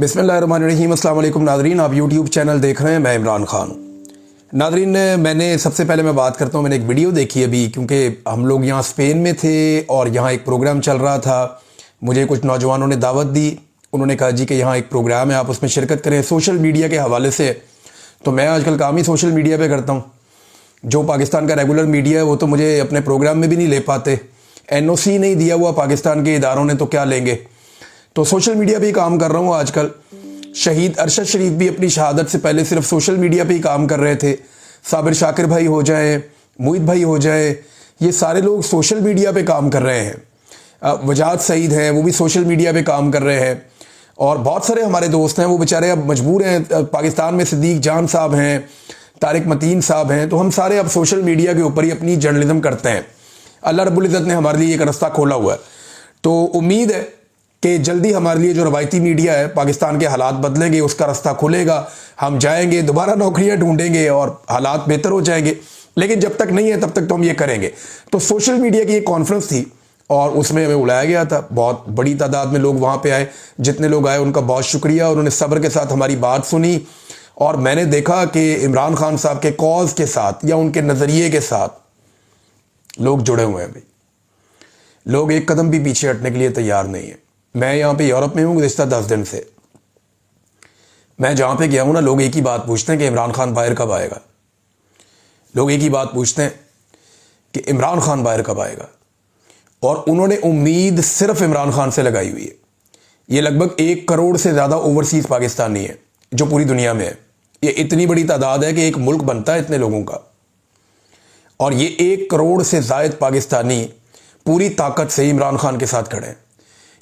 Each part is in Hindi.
बिस्मिल्लाहिर्रहमानिर्रहीम। अस्सलाम वालेकुम नादरीन, आप यूट्यूब चैनल देख रहे हैं, मैं इमरान खान। नादरीन, मैंने सबसे पहले मैं बात करता हूँ, मैंने एक वीडियो देखी अभी, क्योंकि हम लोग यहाँ स्पेन में थे और यहाँ एक प्रोग्राम चल रहा था। मुझे कुछ नौजवानों ने दावत दी, उन्होंने कहा जी कि यहाँ एक प्रोग्राम है, आप उसमें शिरकत करें सोशल मीडिया के हवाले से। तो मैं आजकल काम ही सोशल मीडिया पर करता हूँ। जो पाकिस्तान का रेगुलर मीडिया है वो तो मुझे अपने प्रोग्राम में भी नहीं ले पाते, NOC नहीं दिया हुआ पाकिस्तान के इदारों ने, तो क्या लेंगे। तो सोशल मीडिया पे ही काम कर रहा हूँ आजकल। शहीद अरशद शरीफ भी अपनी शहादत से पहले सिर्फ सोशल मीडिया पे ही काम कर रहे थे। साबिर शाकिर भाई हो जाए, मुईद भाई हो जाए, ये सारे लोग सोशल मीडिया पे काम कर रहे हैं। वजाद सईद हैं, वो भी सोशल मीडिया पे काम कर रहे हैं। और बहुत सारे हमारे दोस्त हैं, वो बेचारे अब मजबूर हैं। पाकिस्तान में सिद्दीक जान साहब हैं, तारिक मतीन साहब हैं, तो हम सारे अब सोशल मीडिया के ऊपर ही अपनी जर्नलिज्म करते हैं। अल्लाह रब्बुल इज़्ज़त ने हमारे लिए एक रास्ता खोला हुआ है, तो उम्मीद है कि जल्दी हमारे लिए जो रवायती मीडिया है, पाकिस्तान के हालात बदलेंगे, उसका रास्ता खुलेगा, हम जाएंगे, दोबारा नौकरियां ढूंढेंगे और हालात बेहतर हो जाएंगे। लेकिन जब तक नहीं है तब तक तो हम ये करेंगे। तो सोशल मीडिया की एक कॉन्फ्रेंस थी और उसमें हमें बुलाया गया था। बहुत बड़ी तादाद में लोग वहाँ पे आए। जितने लोग आए उनका बहुत शुक्रिया, उन्होंने सब्र के साथ हमारी बात सुनी। और मैंने देखा कि इमरान खान साहब के कॉज के साथ या उनके नज़रिए के साथ लोग जुड़े हुए हैं। भाई, लोग एक कदम भी पीछे हटने के लिए तैयार नहीं है। मैं यहाँ पे यूरोप में हूँ गुज़िश्ता 10 दिन से। मैं जहाँ पे गया हूँ ना, लोग एक ही बात पूछते हैं कि इमरान खान बाहर कब आएगा। लोग एक ही बात पूछते हैं कि इमरान खान बाहर कब आएगा। और उन्होंने उम्मीद सिर्फ इमरान खान से लगाई हुई है। ये लगभग 1 करोड़ से ज़्यादा ओवरसीज़ पाकिस्तानी है जो पूरी दुनिया में है। ये इतनी बड़ी तादाद है कि एक मुल्क बनता है इतने लोगों का। और ये 1 करोड़ से ज़ायद पाकिस्तानी पूरी ताकत से इमरान खान के साथ खड़े हैं।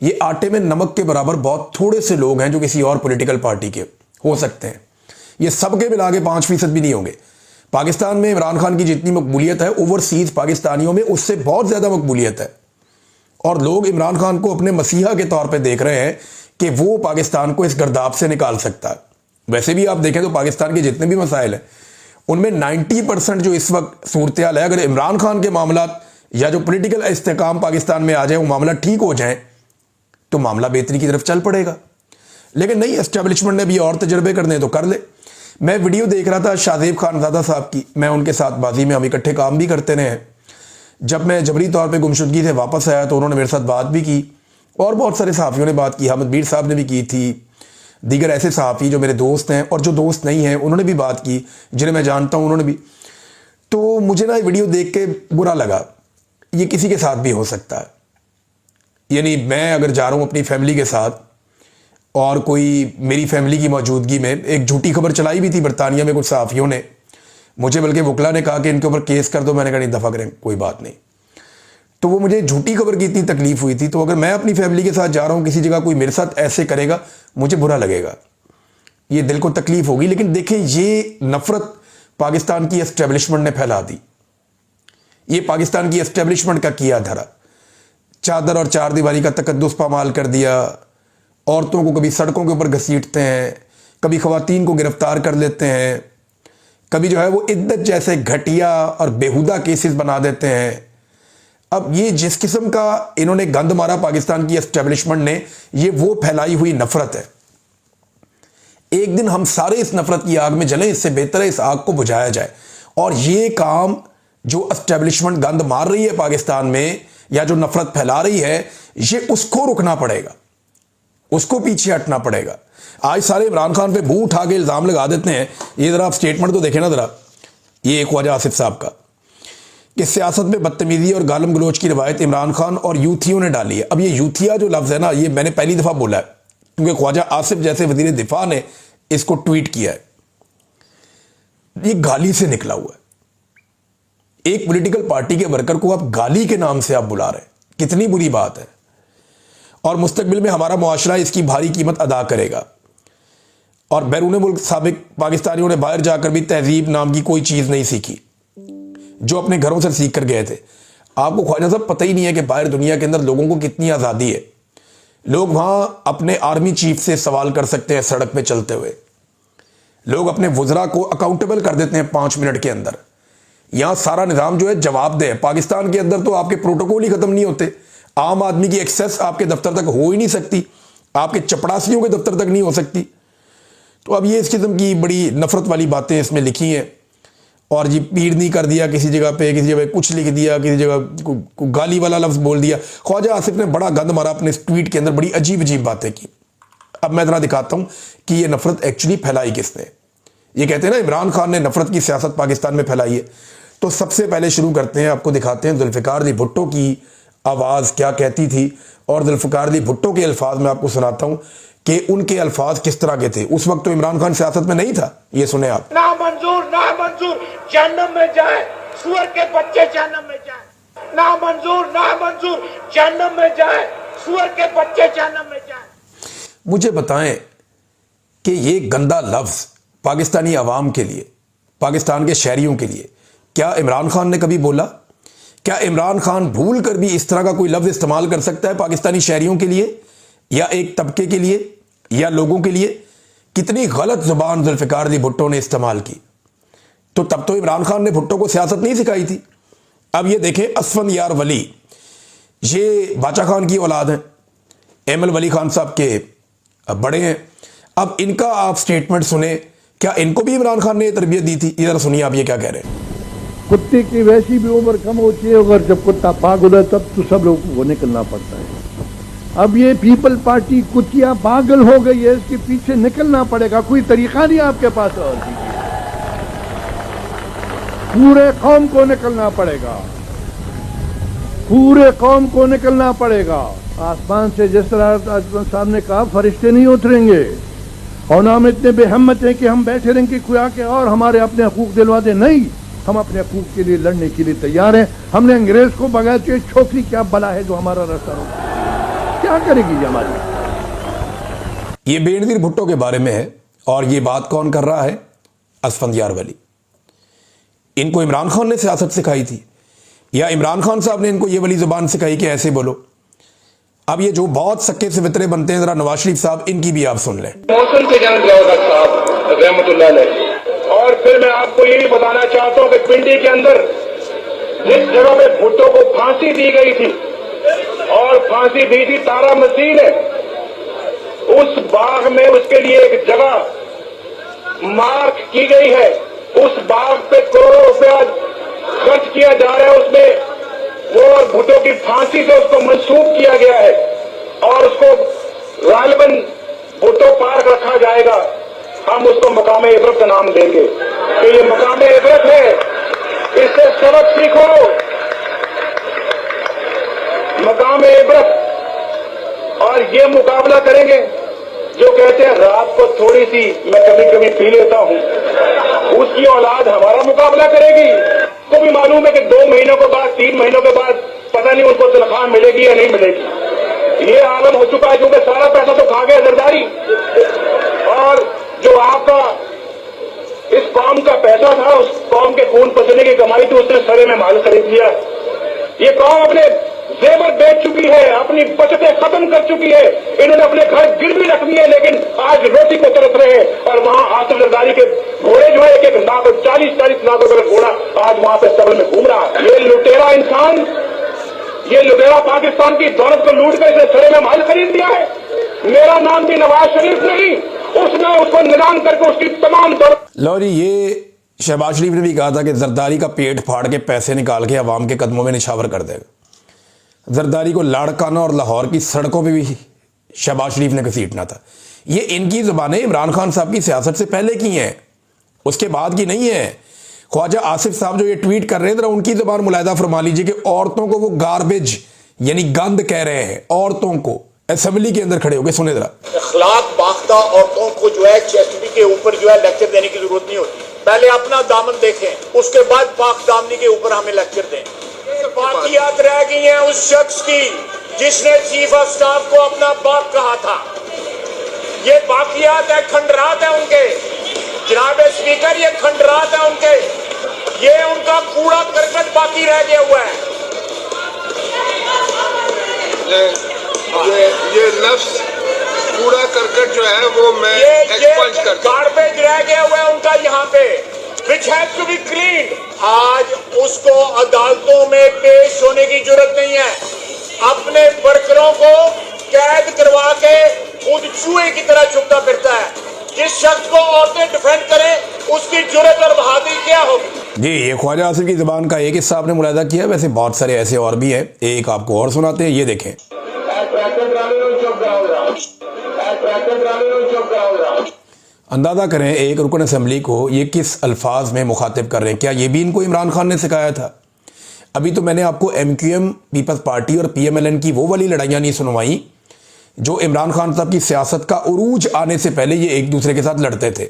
ये आटे में नमक के बराबर बहुत थोड़े से लोग हैं जो किसी और पॉलिटिकल पार्टी के हो सकते हैं। ये सबके मिला के 5% भी नहीं होंगे। पाकिस्तान में इमरान खान की जितनी मकबूलियत है, ओवरसीज पाकिस्तानियों में उससे बहुत ज़्यादा मकबूलियत है। और लोग इमरान खान को अपने मसीहा के तौर पर देख रहे हैं कि वो पाकिस्तान को इस गर्दाब से निकाल सकता है। वैसे भी आप देखें तो पाकिस्तान के जितने भी मसाइल हैं उनमें 90% जो इस वक्त सूरत हाल है, अगर इमरान खान के मामला या जो पोलिटिकल इस्तेकाम पाकिस्तान में आ जाए, वो मामला ठीक हो जाए तो मामला बेहतरी की तरफ चल पड़ेगा। लेकिन नहीं, एस्टेब्लिशमेंट ने भी और तजर्बे करने तो कर ले। मैं वीडियो देख रहा था शाहजेब खानजादा साहब की। मैं उनके साथ बाजी में हम इकट्ठे काम भी करते रहे हैं। जब मैं जबरी तौर पे गुमशुदगी से वापस आया तो उन्होंने मेरे साथ बात भी की और बहुत सारे सहाफ़ियों ने बात की। अहमद मीर साहब ने भी की थी, दीगर ऐसे सहाफ़ी जो मेरे दोस्त हैं और जो दोस्त नहीं हैं उन्होंने भी बात की, जिन्हें मैं जानता हूँ उन्होंने भी। तो मुझे ना ये वीडियो देख के बुरा लगा। ये किसी के साथ भी हो सकता है। यानी मैं अगर जा रहा हूँ अपनी फैमिली के साथ और कोई मेरी फैमिली की मौजूदगी में, एक झूठी खबर चलाई भी थी बरतानिया में कुछ सहाफ़ियों ने, मुझे बल्कि वकला ने कहा कि इनके ऊपर केस कर दो। मैंने कहा नहीं, दफ़ा करें, कोई बात नहीं। तो वो मुझे झूठी खबर की इतनी तकलीफ़ हुई थी। तो अगर मैं अपनी फैमिली के साथ जा रहा हूँ किसी जगह, कोई मेरे साथ ऐसे करेगा, मुझे बुरा लगेगा, ये दिल को तकलीफ़ होगी। लेकिन देखें, ये नफ़रत पाकिस्तान की एस्टेब्लिशमेंट ने फैला दी। ये पाकिस्तान की एस्टेब्लिशमेंट का किया धरा। चादर और चार दीवारी का तकद्दुस पामाल कर दिया। औरतों को कभी सड़कों के ऊपर घसीटते हैं, कभी ख़वातीन को गिरफ्तार कर लेते हैं, कभी जो है वो इद्दत जैसे घटिया और बेहुदा केसेस बना देते हैं। अब ये जिस किस्म का इन्होंने गंद मारा पाकिस्तान की एस्टेब्लिशमेंट ने, ये वो फैलाई हुई नफरत है। एक दिन हम सारे इस नफरत की आग में जलें, इससे बेहतर है इस आग को बुझाया जाए। और ये काम जो एस्टेब्लिशमेंट गंद मार रही है पाकिस्तान में या जो नफरत फैला रही है, ये उसको रुकना पड़ेगा, उसको पीछे हटना पड़ेगा। आज सारे इमरान खान पे मुंह उठा के इल्ज़ाम लगा देते हैं। ये ज़रा आप स्टेटमेंट तो देखें ना ज़रा, ये ख्वाजा आसिफ साहब का, कि सियासत में बदतमीजी और गालम गलोच की रवायत इमरान खान और यूथियों ने डाली है। अब ये यूथिया जो लफ्ज़ है ना, ये मैंने पहली दफ़ा बोला है, क्योंकि ख्वाजा आसिफ जैसे वज़ीर दिफा ने इसको ट्वीट किया है। ये गाली से निकला हुआ है। एक पॉलिटिकल पार्टी के वर्कर को आप गाली के नाम से आप बुला रहे हैं, कितनी बुरी बात है। और मुस्तकबिल में हमारा मुआशरा इसकी भारी कीमत अदा करेगा। और बैरून मुल्क साबिक पाकिस्तानियों ने बाहर जाकर भी तहजीब नाम की कोई चीज़ नहीं सीखी जो अपने घरों से सीख कर गए थे। आपको ख्वाजा साहब पता ही नहीं है कि बाहर दुनिया के अंदर लोगों को कितनी आज़ादी है। लोग वहां अपने आर्मी चीफ से सवाल कर सकते हैं सड़क पे चलते हुए। लोग अपने वज़रा को अकाउंटेबल कर देते हैं 5 मिनट के अंदर। यहां सारा निज़ाम जो है जवाबदेह है। पाकिस्तान के अंदर तो आपके प्रोटोकॉल ही ख़त्म नहीं होते। आम आदमी की एक्सेस आपके दफ्तर तक हो ही नहीं सकती। आपके चपड़ासियों के दफ्तर तक नहीं हो सकती। तो अब ये इस किस्म की बड़ी नफरत वाली बातें इसमें लिखी हैं। और जी पीड़ नहीं कर दिया किसी जगह पे, किसी जगह कुछ लिख दिया, किसी जगह गाली वाला लफ्ज़ बोल दिया। ख्वाजा आसिफ ने बड़ा गंद मारा अपने इस ट्वीट के अंदर, बड़ी अजीब अजीब बातें की। अब मैं ज़रा दिखाता हूँ कि ये नफरत एक्चुअली फैलाई किसने। ये कहते हैं ना इमरान खान ने नफरत की सियासत पाकिस्तान में फैलाई है। तो सबसे पहले शुरू करते हैं, आपको दिखाते हैं जुल्फ़िकार अली भुट्टो की आवाज़ क्या कहती थी। और जुल्फ़िकार अली भुट्टो के अल्फाज में आपको सुनाता हूँ कि उनके अल्फाज किस तरह के थे। उस वक्त तो इमरान खान सियासत में नहीं था। ये सुने आप। ना मंजूर जहन्नम में जाए, सुअर के बच्चे जहन्नम में जाए। ना मंजूर जहन्नम में जाए, सुअर के बच्चे जहन्नम में जाए। मुझे बताएं कि ये गंदा लफ्ज़ पाकिस्तानी अवाम के लिए, पाकिस्तान के शहरियों के लिए क्या इमरान खान ने कभी बोला? क्या इमरान खान भूल कर भी इस तरह का कोई लफ्ज़ इस्तेमाल कर सकता है पाकिस्तानी शहरियों के लिए या एक तबके के लिए या लोगों के लिए? कितनी गलत जुबान जुल्फ़िकार अली भुट्टो ने इस्तेमाल की। तो तब तो इमरान खान ने भुट्टो को सियासत नहीं सिखाई थी। अब ये देखें, असफंदयार वली, ये बाचा खान की औलाद हैं, एमएल वली खान साहब के बड़े हैं। अब इनका आप स्टेटमेंट सुने, क्या इनको भी इमरान खान ने तरबियत दी थी? इधर सुनिए आप ये क्या कह रहे हैं। कुत्ते की वैसी भी उम्र कम होती है, अगर जब कुत्ता पागल है तब तो सब लोगों को निकलना पड़ता है। अब ये पीपल पार्टी कुतिया पागल हो गई है, इसके पीछे निकलना पड़ेगा। कोई तरीका नहीं आपके पास और पूरे कौम को निकलना पड़ेगा, पूरे कौम को निकलना पड़ेगा। आसमान से जिस तरह साहब ने कहा फरिश्ते नहीं उतरेंगे और ना हम इतने बेहिम्मत हैं कि हम बैठे रहेंगे कोई आके और हमारे अपने हकूक दिलवा दे। नहीं, हम अपने हकूक के लिए लड़ने के लिए तैयार हैं। हमने अंग्रेज को बगैर के छोकरी क्या बला है जो हमारा रास्ता रोके, क्या करेगी ये हमारी। ये बेनज़ीर भुट्टो के बारे में है और ये बात कौन कर रहा है? असफंदयार वली। इनको इमरान खान ने सियासत सिखाई थी या इमरान खान साहब ने इनको ये वाली जुबान सिखाई कि ऐसे बोलो? अब ये जो बहुत सक्के से वितरे बनते हैं, जरा नवाज शरीफ साहब इनकी भी आप सुन लें। मौसम से जान साहब रहमतुल्लाह अलैह। और फिर मैं आपको ये भी बताना चाहता हूँ कि पिंडी के अंदर जिस जगह में भुट्टो को फांसी दी गई थी और फांसी दी थी तारा मसीह ने, उस बाग में उसके लिए एक जगह मार्क की गई है। उस बाग पे करोड़ों रुपया खर्च किया जा रहा है, उसमें वो और भुट्टो की फांसी से उसको मंसूब किया गया है और उसको गालिबन भुट्टो पार्क रखा जाएगा। हम उसको मकाम-ए इबरत का नाम देंगे कि ये मकाम-ए इबरत है, इससे सबक सीखो, मकाम-ए इबरत। और ये मुकाबला करेंगे जो कहते हैं रात को थोड़ी सी मैं कभी कभी पी लेता हूं, उसकी औलाद हमारा मुकाबला करेगी। को भी मालूम है कि 2 महीनों के बाद 3 महीनों के बाद पता नहीं उनको तनख्वाह मिलेगी या नहीं मिलेगी। ये आलम हो चुका है क्योंकि सारा पैसा तो खा गया जरदारी। और जो आपका इस कौम का पैसा था, उस कौम के खून पसीने की कमाई थी, उसने सरे में माल खरीद लिया। ये कौम अपने जेवर बेच चुकी है, अपनी बचतें खत्म कर चुकी है, इन्होंने अपने घर गिरवी रख दिए, लेकिन आज रोटी को तरस रहे हैं। और वहां आसिफ जरदारी के घोड़े जो है एक 40-40 लाख रुपए का घोड़ा आज वहां पे सबल में घूम रहा है। ये लुटेरा इंसान, ये लुटेरा पाकिस्तान की दौलत को लूट कर इसने सरे में माल खरीद दिया है। मेरा नाम भी नवाज शरीफ नहीं, उसने उसको निलाम करके उसकी तमाम दौलत। लो जी, ये शहबाज शरीफ ने भी कहा था कि जरदारी का पेट फाड़ के पैसे निकाल के अवाम के कदमों में निछावर कर देगा। जरदारी को लाड़काना और लाहौर की सड़कों पे भी शहबाज शरीफ ने घसीटना था। ये इनकी ज़बानें इमरान खान साहब की सियासत से पहले की हैं, उसके बाद की नहीं है। ख्वाजा आसिफ साहब जो ये ट्वीट कर रहे हैं, जरा उनकी ज़बान मुलायदा फरमा लीजिए कि औरतों को वो गार्बेज यानी गंद कह रहे हैं। औरतों को असेंबली के अंदर खड़े होकर सुने जरा। अखलाक बाख्ता औरतों को जो है चेस्टनी के ऊपर जो है लेक्चर देने की जरूरत नहीं होती। पहले अपना दामन देखें, उसके बाद पाक दामनी के ऊपर हमें लेक्चर दें। बाकियात रह गई हैं उस शख्स की जिसने चीफ ऑफ स्टाफ को अपना बाप कहा था। ये बाकियात है, खंडरात है उनके। जनाब स्पीकर, ये खंडरात है उनके, ये उनका कूड़ा करकट बाकी रह गया हुआ है। ये नफ्स कूड़ा करकट जो है वो मैं एक्सपंज करता हूं। गार्बेज रह गया हुआ है उनका यहाँ पे, which has to be cleaned। आज उसको अदालतों में पेश होने की जरूरत नहीं है। अपने वर्करों को कैद करवा के खुद चूहे की तरह चुपता फिरता है। जिस शख्स को औरतें डिफेंड करें उसकी जुर्रत और बहादुरी क्या होगी। जी, ये ख्वाजा आसिफ की ज़बान का एक हिस्सा आपने मुलाहिजा किया, वैसे बहुत सारे ऐसे और भी हैं, एक आपको और सुनाते हैं, ये देखें। अंदाज़ा करें एक रुकन असम्बली को ये किस अल्फाज में मुखातिब कर रहे हैं। क्या ये भी इनको इमरान खान ने सिखाया था? अभी तो मैंने आपको MQM पीपल्स पार्टी और PMLN की वो वाली लड़ाइयाँ नहीं सुनवाई जो इमरान खान साहब की सियासत का उरूज आने से पहले ये एक दूसरे के साथ लड़ते थे,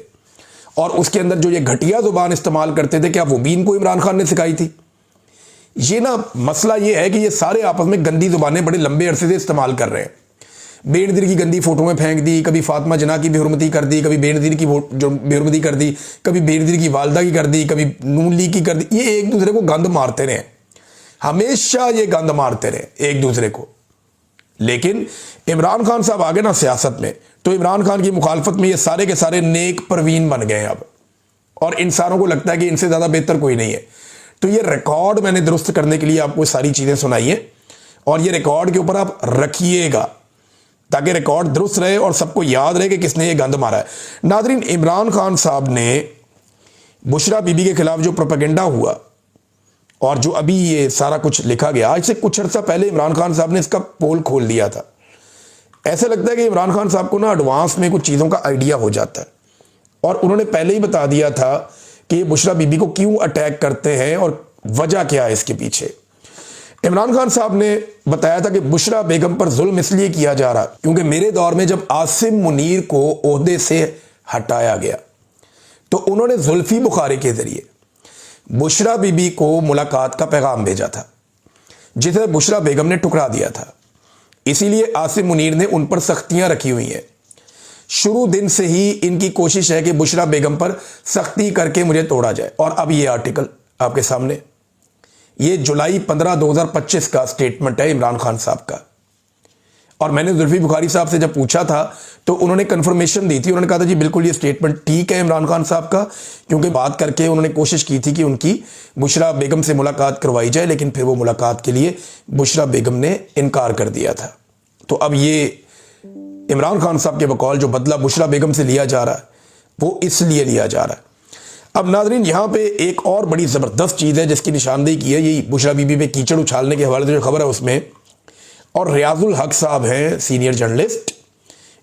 और उसके अंदर जो ये घटिया जुबान इस्तेमाल करते थे, क्या वो भी इनको इमरान खान ने सिखाई थी? ये ना मसला ये है कि ये सारे आपस में गंदी जुबानें बड़े लंबे अरसे से इस्तेमाल कर रहे हैं। बेनज़ीर की गंदी फोटो में फेंक दी, कभी फातिमा जना की बेहुरमती कर दी, कभी बेनज़ीर की जो बेहुरमती कर दी, कभी बेनज़ीर की वालदा की कर दी, कभी नून लीग की कर दी। ये एक दूसरे को गंद मारते रहे, हमेशा ये गंद मारते रहे एक दूसरे को। लेकिन इमरान खान साहब आ गए ना सियासत में, तो इमरान खान की मुखालफत में ये सारे के सारे नेक परवीन बन गए अब, और इंसानों को लगता है कि इनसे ज़्यादा बेहतर कोई नहीं है। तो ये रिकॉर्ड मैंने दुरुस्त करने के लिए आपको सारी चीज़ें सुनाई हैं, और ये रिकॉर्ड के ऊपर आप रखिएगा ताकि रिकॉर्ड दुरुस्त रहे और सबको याद रहे कि किसने ये गंद मारा है। नादरीन, इमरान खान साहब ने बुशरा बीबी के खिलाफ जो प्रोपेगेंडा हुआ और जो अभी ये सारा कुछ लिखा गया, आज से कुछ अर्सा पहले इमरान खान साहब ने इसका पोल खोल दिया था। ऐसा लगता है कि इमरान खान साहब को ना एडवांस में कुछ चीज़ों का आइडिया हो जाता है, और उन्होंने पहले ही बता दिया था कि ये बुशरा बीबी को क्यों अटैक करते हैं और वजह क्या है इसके पीछे। इमरान खान साहब ने बताया था कि बुशरा बेगम पर जुल्म इसलिए किया जा रहा क्योंकि मेरे दौर में जब आसिम मुनीर को ओहदे से हटाया गया तो उन्होंने जुल्फी बुखारी के जरिए बुशरा बीबी को मुलाकात का पैगाम भेजा था, जिसे बुशरा बेगम ने ठुकरा दिया था। इसीलिए आसिम मुनीर ने उन पर सख्तियां रखी हुई हैं। शुरू दिन से ही इनकी कोशिश है कि बुशरा बेगम पर सख्ती करके मुझे तोड़ा जाए। और अब ये आर्टिकल आपके सामने, ये जुलाई 15, 2025 का स्टेटमेंट है इमरान खान साहब का। और मैंने जुल्फी बुखारी साहब से जब पूछा था तो उन्होंने कंफर्मेशन दी थी, उन्होंने कहा था जी बिल्कुल ये स्टेटमेंट ठीक है इमरान खान साहब का, क्योंकि बात करके उन्होंने कोशिश की थी कि उनकी बुशरा बेगम से मुलाकात करवाई जाए, लेकिन फिर वो मुलाकात के लिए बुशरा बेगम ने इनकार कर दिया था। तो अब ये इमरान खान साहब के बकौल जो बदला बुशरा बेगम से लिया जा रहा है वो इसलिए लिया जा रहा है। अब नाजरीन, यहाँ पे एक और बड़ी ज़बरदस्त चीज़ है जिसकी निशानदेही की है, यही बुशरा बीबी पे कीचड़ उछालने के हवाले से जो खबर है उसमें। और रियाजुल हक साहब हैं, सीनियर जर्नलिस्ट,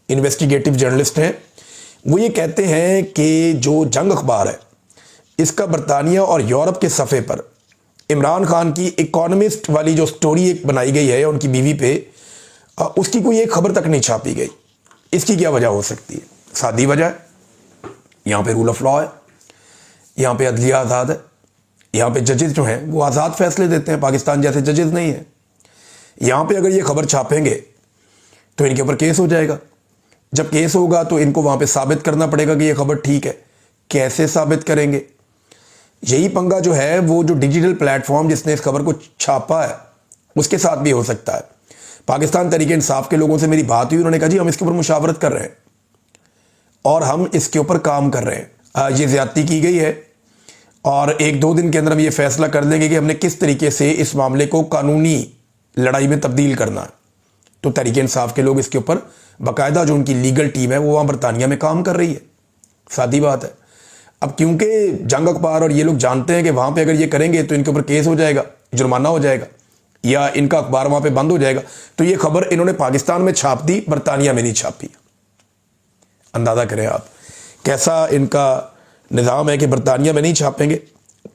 इन्वेस्टिगेटिव जर्नलिस्ट हैं, वो ये कहते हैं कि जो जंग अखबार है इसका बरतानिया और यूरोप के सफ़े पर इमरान खान की इकोनॉमिस्ट वाली जो स्टोरी एक बनाई गई है उनकी बीवी पे, उसकी कोई एक खबर तक नहीं छापी गई। इसकी क्या वजह हो सकती है? सादी वजह है, यहाँ पे रूल ऑफ लॉ है, यहाँ पे अदलिया आज़ाद है, यहाँ पे जजेस जो हैं वो आज़ाद फैसले देते हैं, पाकिस्तान जैसे जजेस नहीं है। यहाँ पे अगर ये खबर छापेंगे तो इनके ऊपर केस हो जाएगा। जब केस होगा तो इनको वहाँ पे साबित करना पड़ेगा कि ये खबर ठीक है। कैसे साबित करेंगे? यही पंगा जो है वो जो डिजिटल प्लेटफॉर्म जिसने इस खबर को छापा है उसके साथ भी हो सकता है। पाकिस्तान तरीके इंसाफ के लोगों से मेरी बात हुई, उन्होंने कहा जी हम इसके ऊपर मुशावरत कर रहे हैं और हम इसके ऊपर काम कर रहे हैं। ये ज़्यादती की गई है और 1-2 दिन के अंदर हम ये फैसला कर लेंगे कि हमने किस तरीके से इस मामले को कानूनी लड़ाई में तब्दील करना है। तो तरीके इंसाफ के लोग इसके ऊपर बाकायदा जो उनकी लीगल टीम है वो वहाँ बरतानिया में काम कर रही है। सादी बात है। अब क्योंकि जंग अखबार और ये लोग जानते हैं कि वहाँ पे अगर ये करेंगे तो इनके ऊपर केस हो जाएगा, जुर्माना हो जाएगा या इनका अखबार वहाँ पे बंद हो जाएगा, तो ये खबर इन्होंने पाकिस्तान में छाप दी, बरतानिया में नहीं छापी। अंदाज़ा करें आप कैसा इनका निज़ाम है कि बरतानिया में नहीं छापेंगे,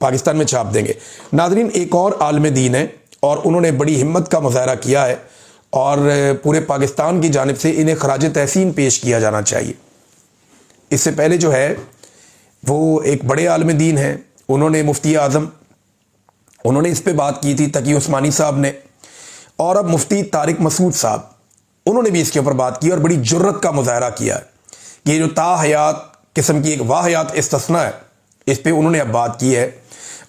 पाकिस्तान में छाप देंगे। नाज़रीन, एक और आलम दीन है और उन्होंने बड़ी हिम्मत का मुजाहरा किया है और पूरे पाकिस्तान की जानिब से इन्हें खराज तहसीन पेश किया जाना चाहिए। इससे पहले जो है वो एक बड़े आलम दीन हैं, उन्होंने मुफ्ती आज़म, उन्होंने इस पे बात की थी तकी उस्मानी साहब ने, और अब मुफ्ती तारिक मसूद साहब उन्होंने भी इसके ऊपर बात की और बड़ी जुर्रत का मुजाहरा किया है कि ये जो ताहयात किस्म की एक वाहयात इस्तिस्ना है इस पे उन्होंने अब बात की है।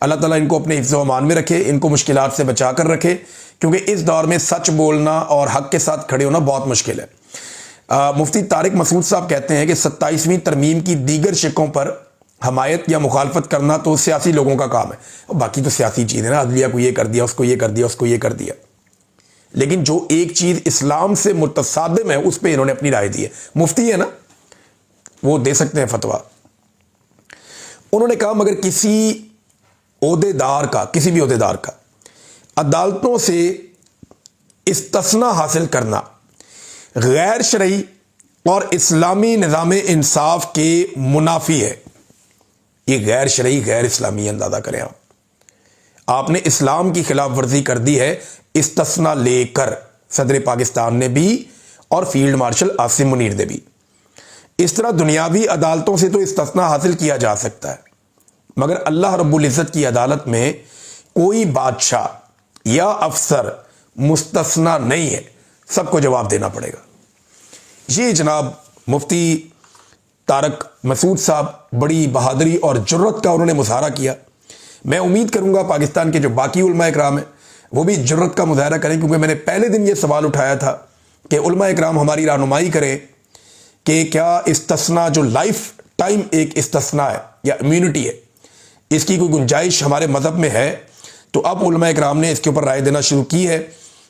अल्लाह ताला इनको अपने हिफ्ज़ व अमान में रखे, इनको मुश्किलात से बचा कर रखे, क्योंकि इस दौर में सच बोलना और हक के साथ खड़े होना बहुत मुश्किल है। मुफ्ती तारिक मसूद साहब कहते हैं कि 27वीं तरमीम की दीगर शिकों पर हमायत या मुखालफत करना तो सियासी लोगों का काम है, और बाकी तो सियासी चीज़ है ना, अदलिया को ये कर दिया, उसको ये कर दिया, उसको ये कर दिया। लेकिन जो एक चीज इस्लाम से मुतसादिम है उस पर इन्होंने अपनी राय दी है। मुफ्ती है ना, वो दे सकते हैं फतवा। उन्होंने कहा मगर किसी ओहदेदार का, किसी भी ओहदेदार का अदालतों से इस्तिस्ना हासिल करना गैर शरई और इस्लामी निज़ाम इंसाफ के मुनाफी है। ये गैर शरई, गैर इस्लामी अंदाजा करें आप। आपने इस्लाम की खिलाफ वर्जी कर दी है इस्तिस्ना लेकर, सदर पाकिस्तान ने भी और फील्ड मार्शल आसिम मुनीर ने भी। इस तरह दुनियावी अदालतों से तो इस्तिस्ना हासिल किया जा सकता है, मगर अल्लाह रब्बुल इज़्ज़त की अदालत में कोई बादशाह या अफसर मुस्तस्ना नहीं है, सबको जवाब देना पड़ेगा। ये जनाब मुफ्ती तारक मसूद साहब बड़ी बहादुरी और जुर्रत का उन्होंने मुजाहरा किया। मैं उम्मीद करूंगा पाकिस्तान के जो बाकी उलमा इकराम हैं वो भी जुर्रत का मुजाहरा करें, क्योंकि मैंने पहले दिन ये सवाल उठाया था कि उलमा इकराम हमारी रहनुमाई करें कि क्या इस्तिस्ना जो लाइफ टाइम एक इस्तिस्ना है या इम्यूनिटी है, इसकी कोई गुंजाइश हमारे मज़हब में है। तो अब उलमा इकराम ने इसके ऊपर राय देना शुरू की है।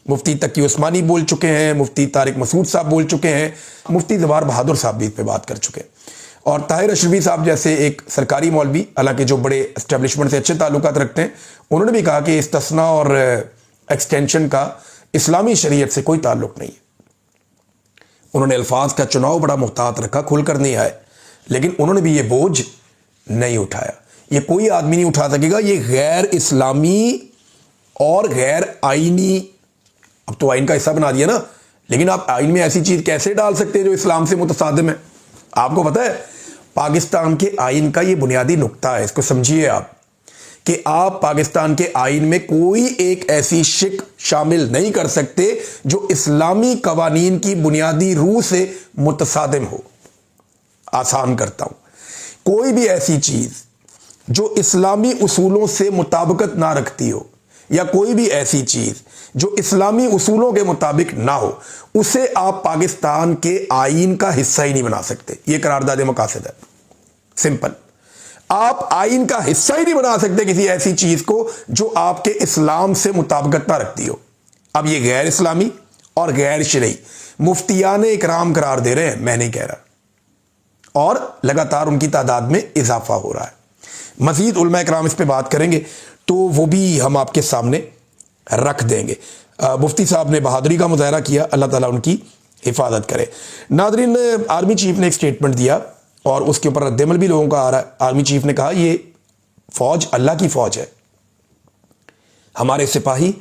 मुफ्ती तकी उस्मानी बोल चुके हैं, मुफ्ती तारिक मसूद साहब बोल चुके हैं, मुफ्ती ज़वार बहादुर साहब भी इस पर बात कर चुके हैं, और ताहिर अशरफी साहब जैसे एक सरकारी मौलवी, हालांकि जो बड़े एस्टेब्लिशमेंट से अच्छे ताल्लुकात रखते हैं, उन्होंने भी कहा कि इस्तिस्ना और एक्सटेंशन का इस्लामी शरीयत से कोई ताल्लुक नहीं है। उन्होंने अल्फाज का चुनाव बड़ा मुहतात रखा, खुलकर नहीं आए, लेकिन उन्होंने भी ये बोझ नहीं उठाया। ये कोई आदमी नहीं उठा सकेगा। ये गैर इस्लामी और गैर आईनी, अब तो आइन का हिस्सा बना दिया ना, लेकिन आप आइन में ऐसी चीज कैसे डाल सकते हैं जो इस्लाम से मुतसादिम है? आपको पता है पाकिस्तान के आइन का ये बुनियादी नुक्ता है, इसको समझिए आप, कि आप पाकिस्तान के आइन में कोई एक ऐसी शिक शामिल नहीं कर सकते जो इस्लामी कवानीन की बुनियादी रूह से मुतसादिम हो। आसान करता हूं, कोई भी ऐसी चीज जो इस्लामी उसूलों से मुताबिकत ना रखती हो, या कोई भी ऐसी चीज जो इस्लामी उसूलों के मुताबिक ना हो, उसे आप पाकिस्तान के आइन का हिस्सा ही नहीं बना सकते। यह करारदाद मकासद है, सिंपल। आप आइन का हिस्सा ही नहीं बना सकते किसी ऐसी चीज को जो आपके इस्लाम से मुताबिकत ना रखती हो। अब यह गैर इस्लामी और गैर शरई मुफ्तियान इकराम करार दे रहे हैं, मैं नहीं कह रहा, और लगातार उनकी तादाद में इजाफा हो रहा है। मजीद उलमा इकराम इस पर बात करेंगे तो वो भी हम आपके सामने रख देंगे। मुफ्ती साहब ने बहादुरी का मुजाहरा किया, अल्लाह ताला उनकी हिफाजत करे। नादरीन, आर्मी चीफ ने एक स्टेटमेंट दिया और उसके ऊपर रद्दमल भी लोगों का आ रहा है। आर्मी चीफ ने कहा ये फौज अल्लाह की फौज है, हमारे सिपाही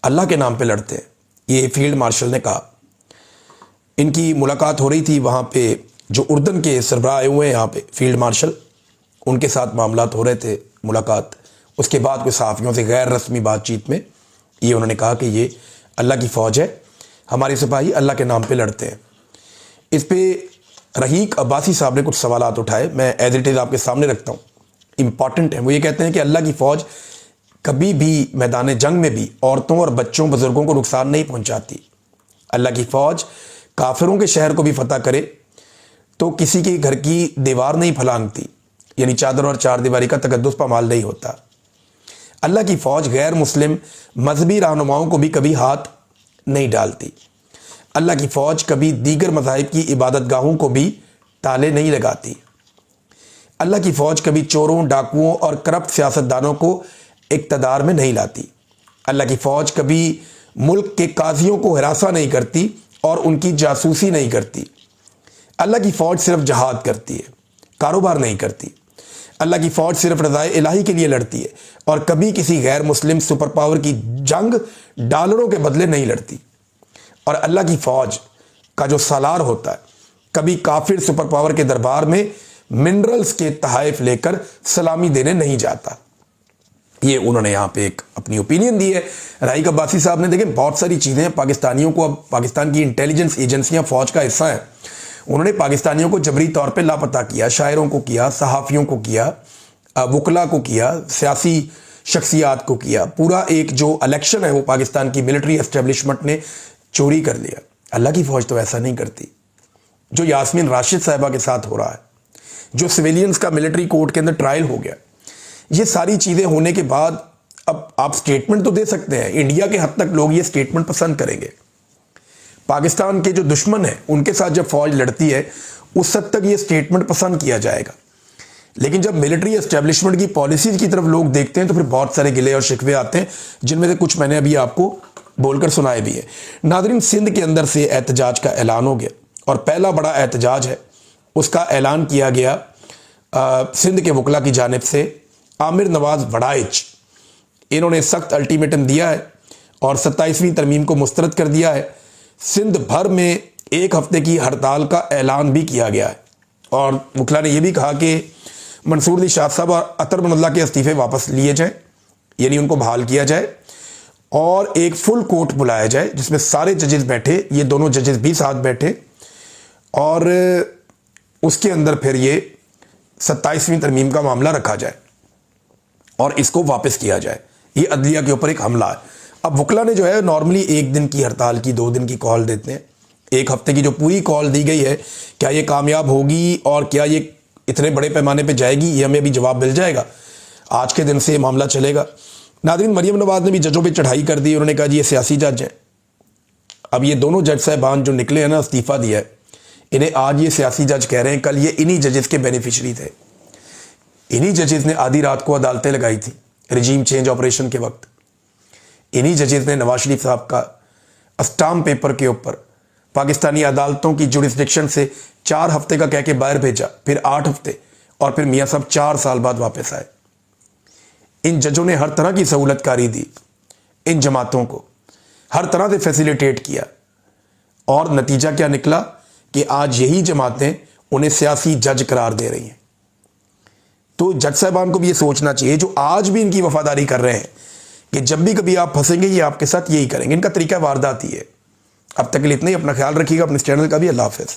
अल्लाह के नाम पे लड़ते हैं। ये फील्ड मार्शल ने कहा। इनकी मुलाकात हो रही थी वहाँ पे, जो उर्दन के सरबराह आए हुए हैं यहाँ पे, फील्ड मार्शल, उनके साथ मामलात हो रहे थे, मुलाकात। उसके बाद कोई सहाफ़ियों से गैर रस्मी बातचीत में ये उन्होंने कहा कि ये अल्लाह की फ़ौज है, हमारे सिपाही अल्लाह के नाम पे लड़ते हैं। इस पर रहीक अब्बासी साहब ने कुछ सवालात उठाए, मैं एज इट इज़ आपके सामने रखता हूँ, इंपॉर्टेंट है। वो ये कहते हैं कि अल्लाह की फ़ौज कभी भी मैदान जंग में भी औरतों और बच्चों बुजुर्गों को नुकसान नहीं पहुँचाती। अल्लाह की फ़ौज काफिरों के शहर को भी फतह करे तो किसी के घर की दीवार नहीं फलांगती, यानी चादर और चार दीवारी का तकद्दुस पामाल नहीं होता। अल्लाह की फ़ौज गैर मुस्लिम मजहबी रहनुमाओं को भी कभी हाथ नहीं डालती। अल्लाह की फ़ौज कभी दीगर मज़ाहिब की इबादत गाहों को भी ताले नहीं लगाती। अल्लाह की फ़ौज कभी चोरों, डाकुओं और करप्ट सियासतदानों को इक़्तिदार में नहीं लाती। अल्लाह की फ़ौज कभी मुल्क के काजियों को हिरासा नहीं करती और उनकी जासूसी नहीं करती। अल्लाह की फ़ौज सिर्फ जहाद करती है, कारोबार नहीं करती। अल्लाह की फ़ौज सिर्फ रज़ाए इलाही के लिए लड़ती है और कभी किसी गैर मुस्लिम सुपर पावर की जंग डॉलरों के बदले नहीं लड़ती। और अल्लाह की फ़ौज का जो सालार होता है कभी काफिर सुपर पावर के दरबार में मिनरल्स के तहाइफ लेकर सलामी देने नहीं जाता। ये उन्होंने यहाँ पे एक अपनी ओपिनियन दी है। राइक अब्बासी साहब ने, देखें बहुत सारी चीज़ें पाकिस्तानियों को, अब पाकिस्तान की इंटेलिजेंस एजेंसियाँ फ़ौज का हिस्सा है, उन्होंने पाकिस्तानियों को जबरी तौर पे लापता किया, शायरों को किया, सहाफ़ियों को किया, वकला को किया, सियासी शख्सियात को किया। पूरा एक जो इलेक्शन है वो पाकिस्तान की मिलिट्री एस्टेब्लिशमेंट ने चोरी कर लिया। अल्लाह की फ़ौज तो ऐसा नहीं करती। जो यास्मीन राशिद साहिबा के साथ हो रहा है, जो सिविलियंस का मिलिट्री कोर्ट के अंदर ट्रायल हो गया, ये सारी चीज़ें होने के बाद अब आप स्टेटमेंट तो दे सकते हैं, इंडिया के हद तक लोग ये स्टेटमेंट पसंद करेंगे। पाकिस्तान के जो दुश्मन है उनके साथ जब फौज लड़ती है उस हद तक ये स्टेटमेंट पसंद किया जाएगा, लेकिन जब मिलिट्री एस्टेब्लिशमेंट की पॉलिसीज की तरफ लोग देखते हैं तो फिर बहुत सारे गिले और शिकवे आते हैं, जिनमें से कुछ मैंने अभी आपको बोलकर सुनाए भी है। नादरीन, सिंध के अंदर से एहतजाज का ऐलान हो गया और पहला बड़ा एहतजाज है उसका ऐलान किया गया सिंध के वकला की जानिब से। आमिर नवाज वड़ाइच, इन्होंने सख्त अल्टीमेटम दिया है और 27वीं तरमीम को मुस्तरद कर दिया है। सिंध भर में 1 हफ्ते की हड़ताल का ऐलान भी किया गया है और वकला ने यह भी कहा कि मंसूर अली शाह साहब और अतर मनल्लाह के इस्तीफे वापस लिए जाएं, यानी उनको बहाल किया जाए और एक फुल कोर्ट बुलाया जाए जिसमें सारे जजेस बैठे, ये दोनों जजेस भी साथ बैठे और उसके अंदर फिर ये 27वीं तरमीम का मामला रखा जाए और इसको वापस किया जाए। ये अदलिया के ऊपर एक हमला है। अब वकला ने जो है नॉर्मली 1 दिन की हड़ताल की 2 दिन की कॉल देते हैं। 1 हफ्ते की जो पूरी कॉल दी गई है, क्या ये कामयाब होगी और क्या ये इतने बड़े पैमाने पे जाएगी, ये हमें अभी जवाब मिल जाएगा। आज के दिन से मामला चलेगा। नादरीन, मरियम नवाज ने भी जजों पे चढ़ाई कर दी। उन्होंने कहा जी ये सियासी जज हैं। अब ये दोनों जज साहबान जो निकले हैं ना, इस्तीफा दिया है, इन्हें आज ये सियासी जज कह रहे हैं, कल ये इन्हीं जजेस के बेनिफिशरी थे। इन्हीं जजेस ने आधी रात को अदालतें लगाई थी रिजीम चेंज ऑपरेशन के वक्त। इन्हीं जजेस ने नवाज शरीफ साहब का स्टाम्प पेपर के ऊपर पाकिस्तानी अदालतों की जुरिस्डिक्शन से 4 हफ्ते का कह के बाहर भेजा, फिर 8 हफ्ते और फिर मियाँ साहब 4 साल बाद वापस आए। इन जजों ने हर तरह की सहूलतकारी दी इन जमातों को, हर तरह से फैसिलिटेट किया और नतीजा क्या निकला कि आज यही जमातें उन्हें सियासी जज करार दे रही हैं। तो जज साहबान को भी ये सोचना चाहिए, जो आज भी इनकी वफादारी कर रहे हैं, कि जब भी कभी आप फंसेंगे ये आपके साथ यही करेंगे। इनका तरीका वारदात ही है। अब तक के लिए इतना ही। अपना ख्याल रखिएगा, अपने इस चैनल का भी। अल्लाह हाफ़िज़।